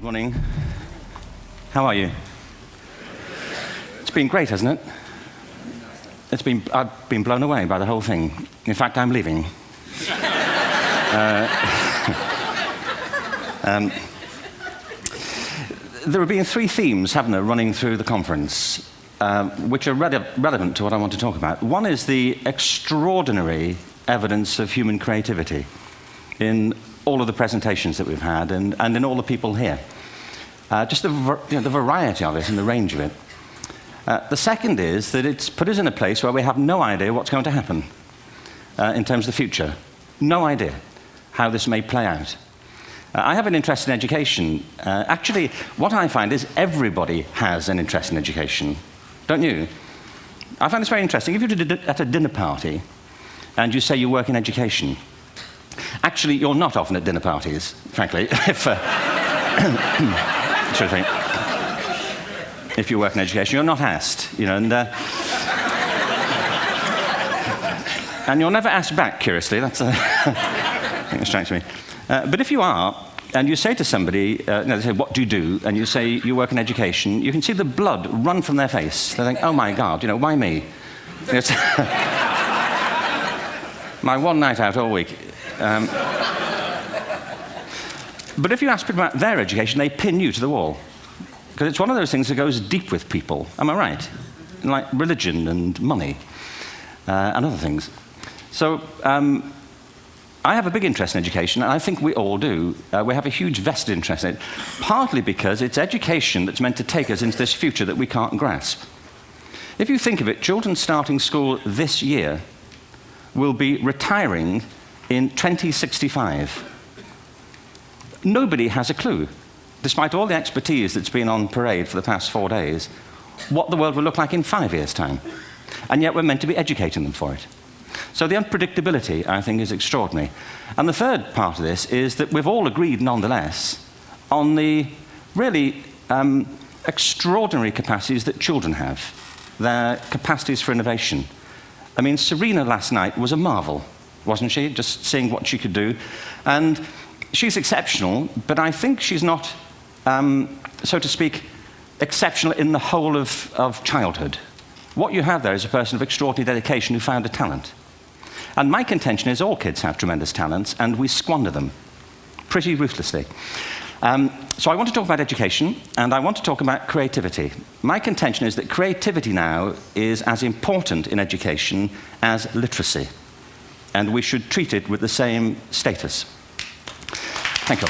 morning. How are you? It's been great, hasn't it? I've been blown away by the whole thing. In fact, I'm leaving. There have been three themes, haven't there, running through the conference, which are relevant to what I want to talk about. One is the extraordinary evidence of human creativity in all of the presentations that we've had and in all the people here. Just the variety of it and the range of it. The second is that it's put us in a place where we have no idea what's going to happen in terms of the future. No idea how this may play out. I have an interest in education. Actually, what I find is everybody has an interest in education. Don't you? I find this very interesting. If you're at a dinner party and you say you work in education, actually, you're not often at dinner parties, frankly, if you work in education. You're not asked, you know, and you're never asked back, curiously. That's I think it strikes me. But if you are, and you say to somebody, they say, what do you do? And you say, you work in education, you can see the blood run from their face. They think, oh my God, you know, why me? It's my one night out all week. But if you ask people about their education, they pin you to the wall. Because it's one of those things that goes deep with people. Am I right? Like religion and money and other things. So I have a big interest in education, and I think we all do. We have a huge vested interest in it, partly because it's education that's meant to take us into this future that we can't grasp. If you think of it, children starting school this year will be retiring in 2065. Nobody has a clue, despite all the expertise that's been on parade for the past 4 days, what the world will look like in 5 years' time. And yet we're meant to be educating them for it. So the unpredictability, I think, is extraordinary. And the third part of this is that we've all agreed, nonetheless, on the really extraordinary capacities that children have, their capacities for innovation. I mean, Serena last night was a marvel, wasn't she? Just seeing what she could do. And she's exceptional, but I think she's not, so to speak, exceptional in the whole of childhood. What you have there is a person of extraordinary dedication who found a talent. And my contention is all kids have tremendous talents, and we squander them pretty ruthlessly. So I want to talk about education, and I want to talk about creativity. My contention is that creativity now is as important in education as literacy, and we should treat it with the same status. Thank you.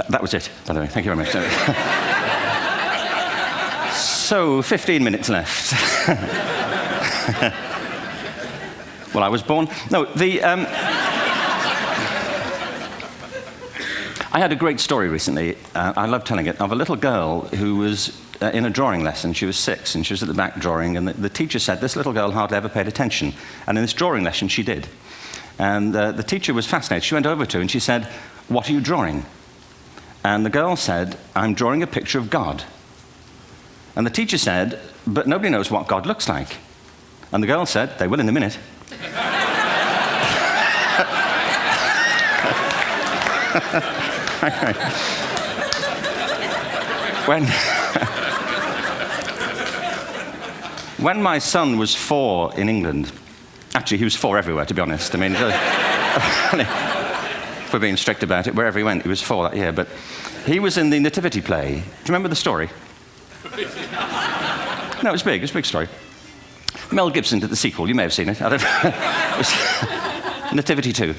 That was it, by the way. Thank you very much. So, 15 minutes left. Well, I was born... No, I had a great story recently, I love telling it, of a little girl who was in a drawing lesson. She was 6, and she was at the back drawing, and the teacher said this little girl hardly ever paid attention. And in this drawing lesson, she did. And the teacher was fascinated. She went over to her and she said, what are you drawing? And the girl said, I'm drawing a picture of God. And the teacher said, but nobody knows what God looks like. And the girl said, they will in a minute. When my son was 4 in England, actually he was 4 everywhere, to be honest. I mean, if we're being strict about it, wherever he went, he was 4 that year. But he was in the Nativity play. Do you remember the story? No, it was big. It was a big story. Mel Gibson did the sequel. You may have seen it. I don't know. It was Nativity 2.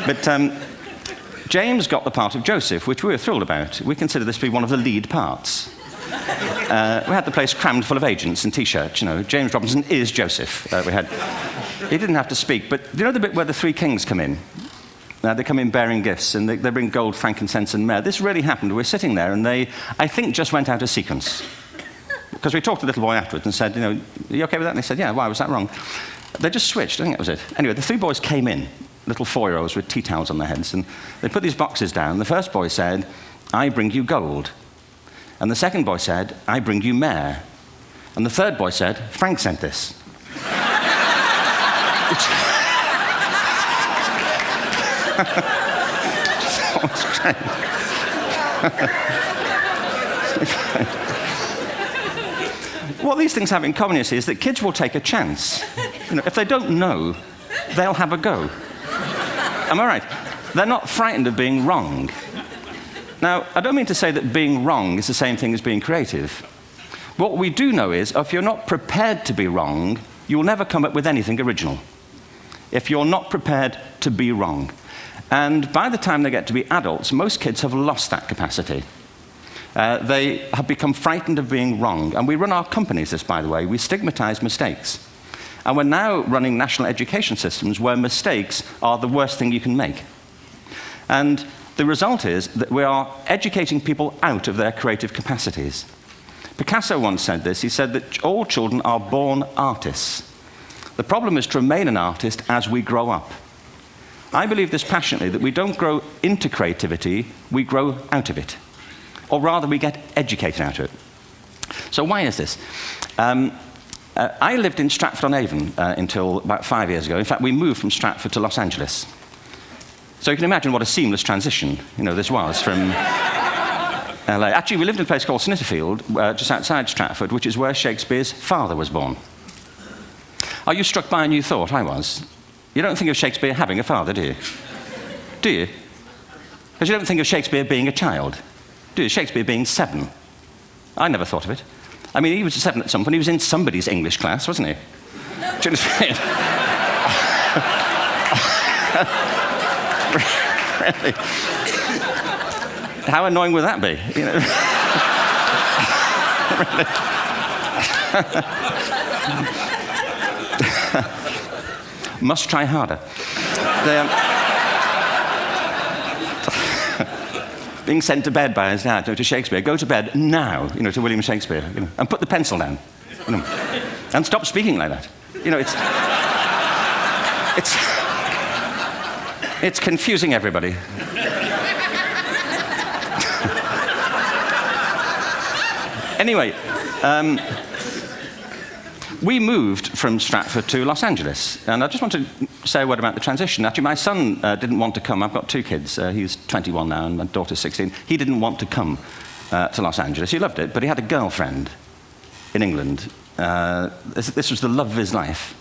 But James got the part of Joseph, which we were thrilled about. We consider this to be one of the lead parts. We had the place crammed full of agents and T-shirts. You know, James Robinson is Joseph. He didn't have to speak. But do you know the bit where the 3 kings come in? They come in bearing gifts, and they bring gold, frankincense, and myrrh. This really happened. We're sitting there, and they, I think, just went out of sequence. Because we talked to the little boy afterwards and said, you know, are you okay with that? And they said, yeah, why was that wrong? They just switched. I think that was it. Anyway, the 3 boys came in, little 4-year-olds with tea towels on their heads, and they put these boxes down. The first boy said, I bring you gold. And the second boy said, I bring you myrrh. And the third boy said, Frank sent this. It's great. What these things have in common, you see, is that kids will take a chance. If they don't know, they'll have a go. Am I right? They're not frightened of being wrong. Now, I don't mean to say that being wrong is the same thing as being creative. What we do know is, if you're not prepared to be wrong, you'll never come up with anything original. If you're not prepared to be wrong. And by the time they get to be adults, most kids have lost that capacity. They have become frightened of being wrong. And we run our companies this, by the way. We stigmatize mistakes. And we're now running national education systems where mistakes are the worst thing you can make. And the result is that we are educating people out of their creative capacities. Picasso once said this. He said that all children are born artists. The problem is to remain an artist as we grow up. I believe this passionately, that we don't grow into creativity, we grow out of it. Or rather, we get educated out of it. So why is this? I lived in Stratford-on-Avon until about 5 years ago. In fact, we moved from Stratford to Los Angeles. So you can imagine what a seamless transition this was from LA. Actually, we lived in a place called Snitterfield, just outside Stratford, which is where Shakespeare's father was born. Are you struck by a new thought? I was. You don't think of Shakespeare having a father, do you? Do you? Because you don't think of Shakespeare being a child, do you? Shakespeare being 7. I never thought of it. I mean, he was 7 at some point. He was in somebody's English class, wasn't he? Do you understand? Really? How annoying would that be? Must try harder. Being sent to bed by his dad to Shakespeare. Go to bed now, to William Shakespeare, and put the pencil down, and stop speaking like that. It's confusing everybody. Anyway, we moved from Stratford to Los Angeles, and I just want to say a word about the transition. Actually, my son didn't want to come. I've got 2 kids. He's 21 now, and my daughter's 16. He didn't want to come to Los Angeles. He loved it, but he had a girlfriend in England. This was the love of his life,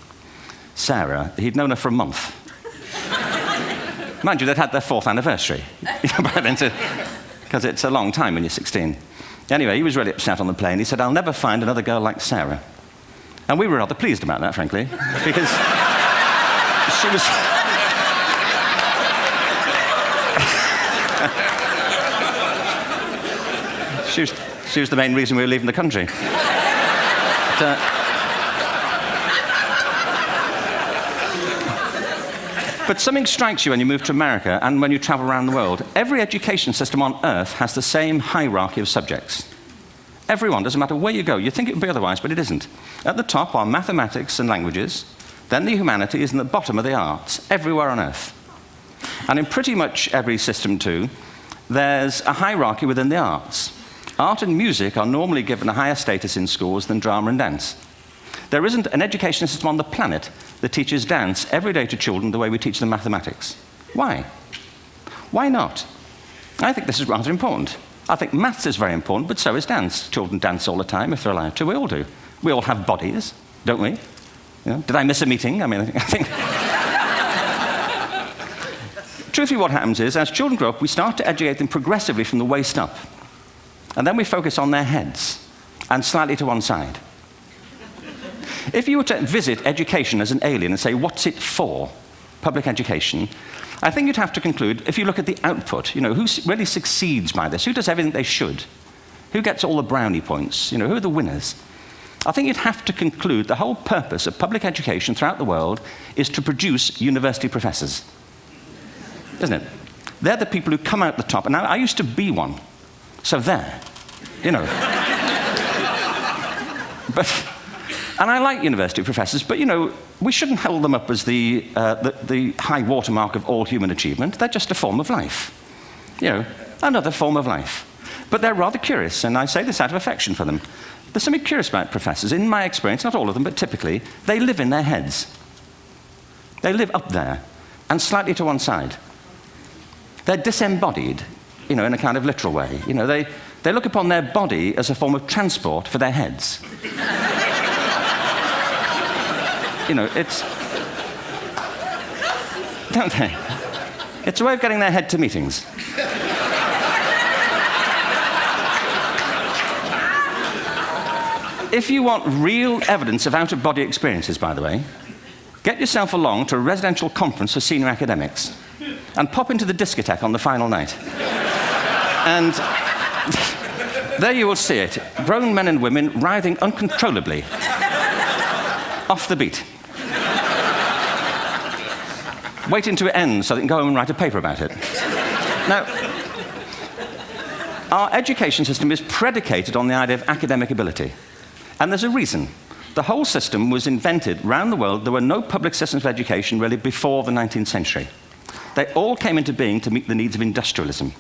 Sarah. He'd known her for a month. Mind you, they'd had their 4th anniversary by then, because it's a long time when you're 16. Anyway, he was really upset on the plane. He said, "I'll never find another girl like Sarah." And we were rather pleased about that, frankly, because she was the main reason we were leaving the country. But something strikes you when you move to America and when you travel around the world. Every education system on Earth has the same hierarchy of subjects. Everyone, doesn't matter where you go. You think it would be otherwise, but it isn't. At the top are mathematics and languages, then the humanities, and at the bottom are the arts, everywhere on Earth. And in pretty much every system, too, there's a hierarchy within the arts. Art and music are normally given a higher status in schools than drama and dance. There isn't an education system on the planet that teaches dance every day to children the way we teach them mathematics. Why? Why not? I think this is rather important. I think maths is very important, but so is dance. Children dance all the time if they're allowed to. We all do. We all have bodies, don't we? Did I miss a meeting? I mean, I think... Truthfully, what happens is, as children grow up, we start to educate them progressively from the waist up. And then we focus on their heads, and slightly to one side. If you were to visit education as an alien and say, what's it for, public education, I think you'd have to conclude, if you look at the output, who really succeeds by this? Who does everything they should? Who gets all the brownie points? Who are the winners? I think you'd have to conclude the whole purpose of public education throughout the world is to produce university professors. Isn't it? They're the people who come out the top. And I used to be one. So there. And I like university professors, but, we shouldn't hold them up as the high watermark of all human achievement. They're just a form of life. Another form of life. But they're rather curious, and I say this out of affection for them. There's something curious about professors. In my experience, not all of them, but typically, they live in their heads. They live up there, and slightly to one side. They're disembodied, in a kind of literal way. They look upon their body as a form of transport for their heads. It's... Don't they? It's a way of getting their head to meetings. If you want real evidence of out-of-body experiences, by the way, get yourself along to a residential conference for senior academics and pop into the discotheque on the final night. And there you will see it. Grown men and women writhing uncontrollably off the beat, waiting to it ends so they can go home and write a paper about it. Now, our education system is predicated on the idea of academic ability. And there's a reason. The whole system was invented around the world. There were no public systems of education really before the 19th century. They all came into being to meet the needs of industrialism.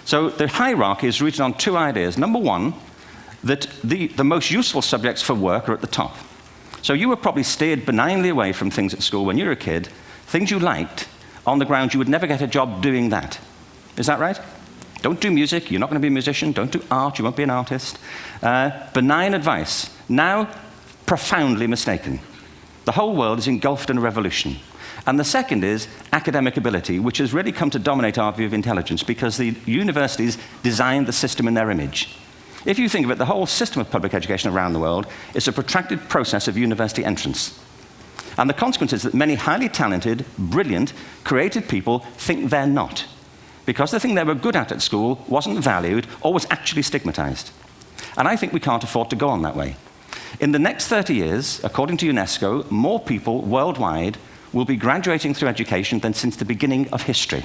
So the hierarchy is rooted on two ideas. Number one, that the most useful subjects for work are at the top. So you were probably steered benignly away from things at school when you were a kid, things you liked, on the grounds you would never get a job doing that. Is that right? Don't do music, you're not going to be a musician. Don't do art, you won't be an artist. Benign advice, now profoundly mistaken. The whole world is engulfed in a revolution. And the second is academic ability, which has really come to dominate our view of intelligence because the universities designed the system in their image. If you think of it, the whole system of public education around the world is a protracted process of university entrance. And the consequence is that many highly talented, brilliant, creative people think they're not, because the thing they were good at school wasn't valued or was actually stigmatized. And I think we can't afford to go on that way. In the next 30 years, according to UNESCO, more people worldwide will be graduating through education than since the beginning of history.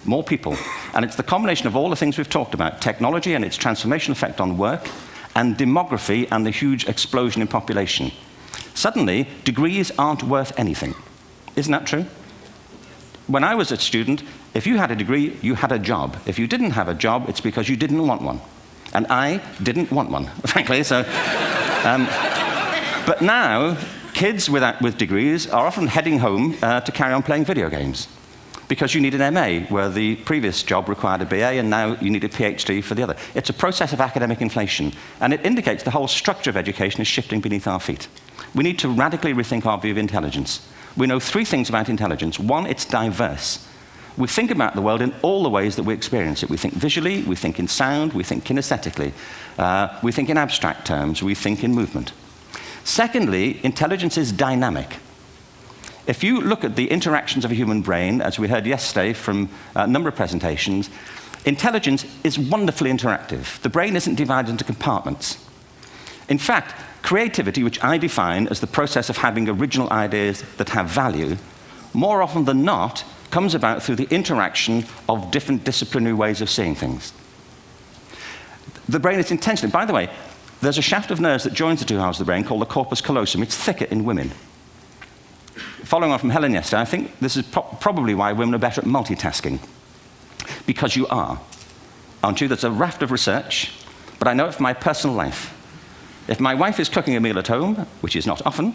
More people. And it's the combination of all the things we've talked about, technology and its transformational effect on work, and demography and the huge explosion in population. Suddenly, degrees aren't worth anything. Isn't that true? When I was a student, if you had a degree, you had a job. If you didn't have a job, it's because you didn't want one. And I didn't want one, frankly. So, but now, kids with degrees are often heading home to carry on playing video games because you need an MA, where the previous job required a BA, and now you need a PhD for the other. It's a process of academic inflation, and it indicates the whole structure of education is shifting beneath our feet. We need to radically rethink our view of intelligence. We know three things about intelligence. One, it's diverse. We think about the world in all the ways that we experience it. We think visually, we think in sound, we think kinesthetically, we think in abstract terms, we think in movement. Secondly, intelligence is dynamic. If you look at the interactions of a human brain, as we heard yesterday from a number of presentations, intelligence is wonderfully interactive. The brain isn't divided into compartments. In fact, creativity, which I define as the process of having original ideas that have value, more often than not, comes about through the interaction of different disciplinary ways of seeing things. The brain is intentionally, by the way, there's a shaft of nerves that joins the two halves of the brain called the corpus callosum. It's thicker in women. Following on from Helen yesterday, I think this is probably why women are better at multitasking. Because you are. Aren't you? There's a raft of research, but I know it from my personal life. If my wife is cooking a meal at home, which is not often,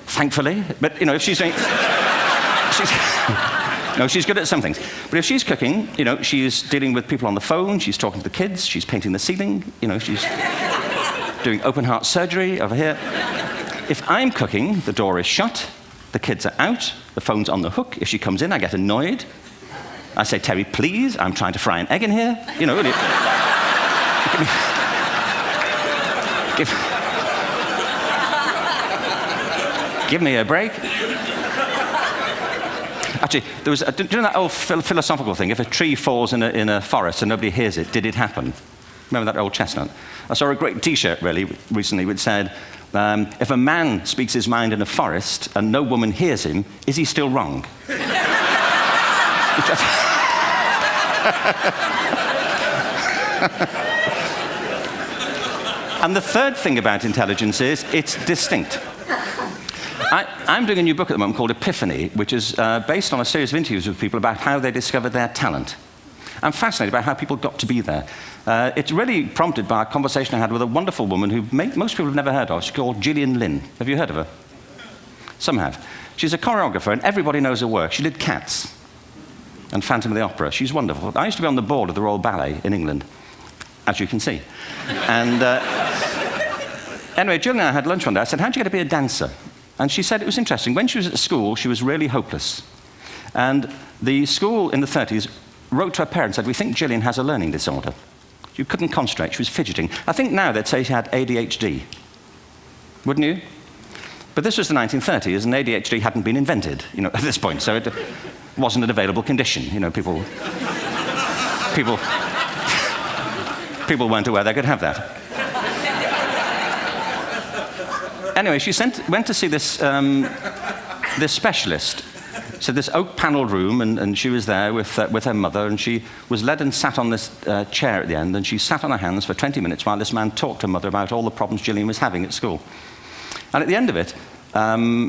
thankfully, but if she's doing... No, she's good at some things. But if she's cooking, she's dealing with people on the phone, she's talking to the kids, she's painting the ceiling, she's doing open heart surgery over here. If I'm cooking, the door is shut, the kids are out, the phone's on the hook. If she comes in, I get annoyed. I say, Terry, please, I'm trying to fry an egg in here. Give me a break. Actually, do you know that old philosophical thing? If a tree falls in a forest and nobody hears it, did it happen? Remember that old chestnut? I saw a great T-shirt recently which said, if a man speaks his mind in a forest and no woman hears him, is he still wrong? And the third thing about intelligence is it's distinct. I'm doing a new book at the moment called Epiphany, which is based on a series of interviews with people about how they discovered their talent. I'm fascinated by how people got to be there. It's really prompted by a conversation I had with a wonderful woman who most people have never heard of. She's called Gillian Lynn. Have you heard of her? Some have. She's a choreographer, and everybody knows her work. She did Cats. and Phantom of the Opera. She's wonderful. I used to be on the board of the Royal Ballet in England, as you can see. And anyway, Jill and I had lunch one day. I said, how'd you get to be a dancer? And she said it was interesting. When she was at school, she was really hopeless. And the school in the 30s wrote to her parents and said, we think Gillian has a learning disorder. She couldn't concentrate, she was fidgeting. I think now they'd say she had ADHD. Wouldn't you? But this was the 1930s, and ADHD hadn't been invented, at this point, so it wasn't an available condition. People weren't aware they could have that. Anyway, she went to see this specialist. So this oak-panelled room, and she was there with her mother, and she was led and sat on this chair at the end, and she sat on her hands for 20 minutes while this man talked to her mother about all the problems Gillian was having at school. And at the end of it,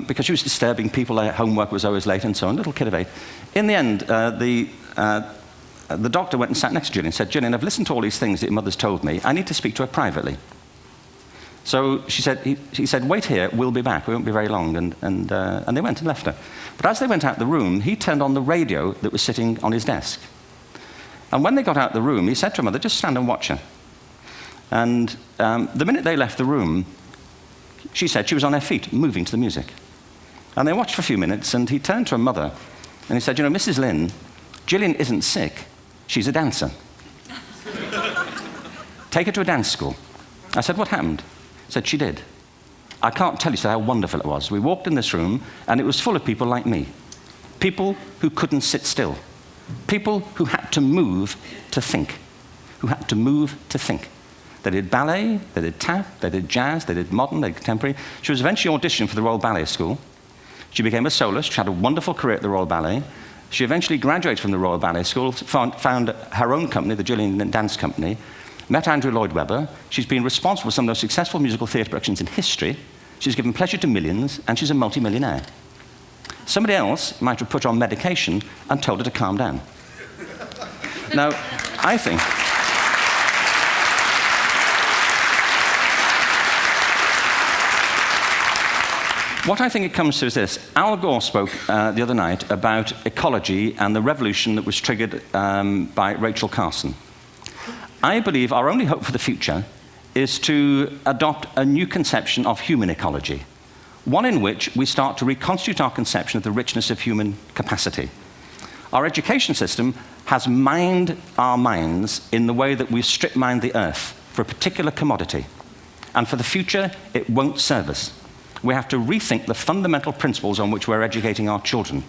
because she was disturbing people, her homework was always late and so on, little kid of 8, in the end, the doctor went and sat next to Gillian and said, Gillian, I've listened to all these things that your mother's told me. I need to speak to her privately. So he said, wait here, we'll be back. We won't be very long. And they went and left her. But as they went out the room, he turned on the radio that was sitting on his desk. And when they got out the room, he said to her mother, just stand and watch her. And the minute they left the room, she said she was on her feet, moving to the music. And they watched for a few minutes, and he turned to her mother, and he said, Mrs. Lynn, Gillian isn't sick, she's a dancer. Take her to a dance school. I said, what happened? He said, she did. I can't tell you how wonderful it was. We walked in this room, and it was full of people like me. People who couldn't sit still. People who had to move to think. Who had to move to think. They did ballet, they did tap, they did jazz, they did modern, they did contemporary. She was eventually auditioned for the Royal Ballet School. She became a soloist. She had a wonderful career at the Royal Ballet. She eventually graduated from the Royal Ballet School, found her own company, the Gillian Dance Company, met Andrew Lloyd Webber. She's been responsible for some of the most successful musical theatre productions in history. She's given pleasure to millions, and she's a multi-millionaire. Somebody else might have put her on medication and told her to calm down. Now, I think... What I think it comes to is this. Al Gore spoke the other night about ecology and the revolution that was triggered by Rachel Carson. I believe our only hope for the future is to adopt a new conception of human ecology, one in which we start to reconstitute our conception of the richness of human capacity. Our education system has mined our minds in the way that we strip mined the earth for a particular commodity, and for the future, it won't serve us. We have to rethink the fundamental principles on which we're educating our children.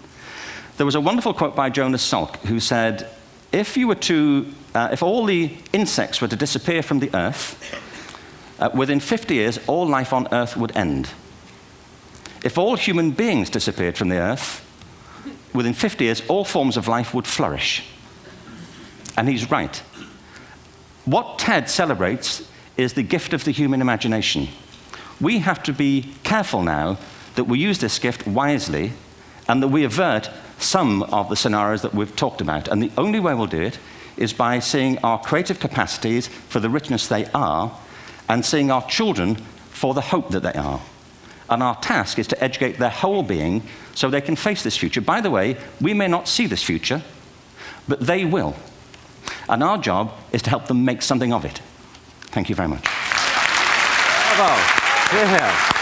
There was a wonderful quote by Jonas Salk, who said, if all the insects were to disappear from the earth, within 50 years, all life on earth would end. If all human beings disappeared from the earth, within 50 years, all forms of life would flourish. And he's right. What TED celebrates is the gift of the human imagination. We have to be careful now that we use this gift wisely and that we avert some of the scenarios that we've talked about. And the only way we'll do it is by seeing our creative capacities for the richness they are and seeing our children for the hope that they are. And our task is to educate their whole being so they can face this future. By the way, we may not see this future, but they will. And our job is to help them make something of it. Thank you very much. Bravo. Here.